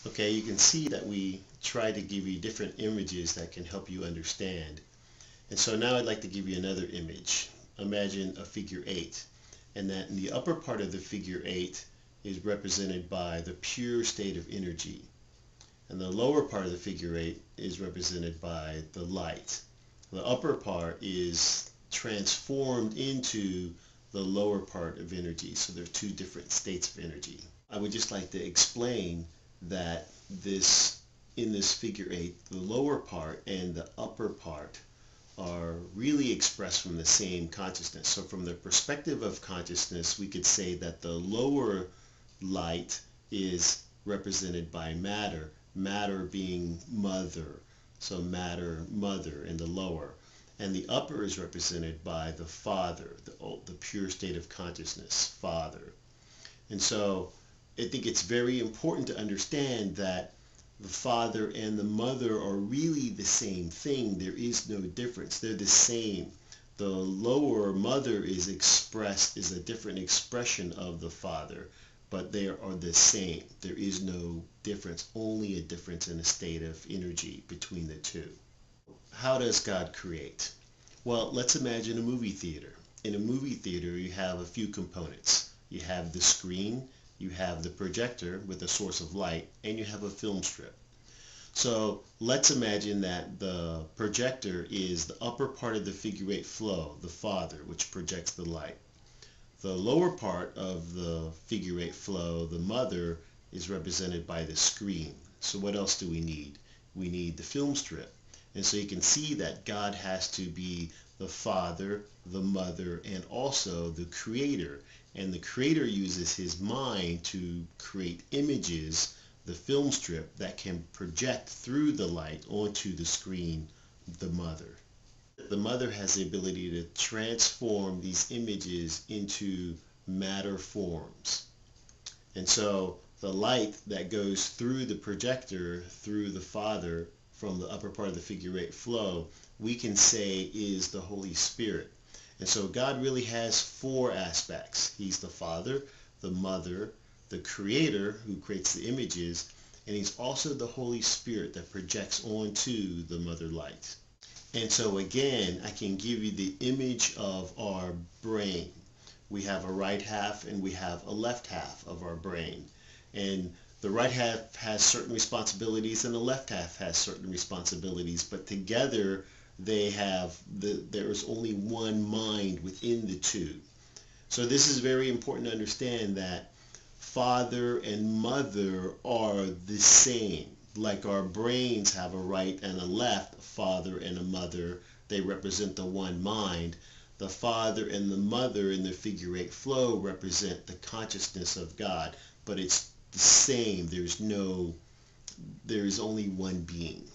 Okay, you can see that we try to give you different images that can help you understand. And so now I'd like to give you another image. Imagine a figure 8, and that in the upper part of the figure 8 is represented by the pure state of energy, and the lower part of the figure 8 is represented by the light. The upper part is transformed into the lower part of energy, so there are two different states of energy. I would just like to explain that in this figure 8, the lower part and the upper part are really expressed from the same consciousness. So from the perspective of consciousness, we could say that the lower light is represented by matter, matter being mother, so matter, mother in the lower. And the upper is represented by the Father, the pure state of consciousness, Father. And so I think it's very important to understand that the Father and the Mother are really the same thing. There is no difference. They're the same. The lower mother is expressed, is a different expression of the Father, but they are the same. There is no difference, only a difference in the state of energy between the two. How does God create? Well, let's imagine a movie theater. In a movie theater, you have a few components. You have the screen, you have the projector with a source of light, and you have a film strip. So let's imagine that the projector is the upper part of the figure 8 flow, the Father, which projects the light. The lower part of the figure 8 flow, the Mother, is represented by the screen. So what else do we need? We need the film strip. And so you can see that God has to be the Father, the Mother, and also the Creator. And the Creator uses his mind to create images, the film strip, that can project through the light onto the screen, the Mother. The Mother has the ability to transform these images into matter forms. And so the light that goes through the projector, through the Father, from the upper part of the figure 8 flow, we can say is the Holy Spirit. And so God really has four aspects. He's the Father, the Mother, the Creator who creates the images, and he's also the Holy Spirit that projects onto the Mother light. And so again, I can give you the image of our brain. We have a right half and we have a left half of our brain. And the right half has certain responsibilities and the left half has certain responsibilities, but together there is only one mind within the two. So this is very important to understand that Father and Mother are the same. Like our brains have a right and a left, a Father and a Mother, they represent the one mind. The Father and the Mother in the figure 8 flow represent the consciousness of God, but it's the same. There is only one being.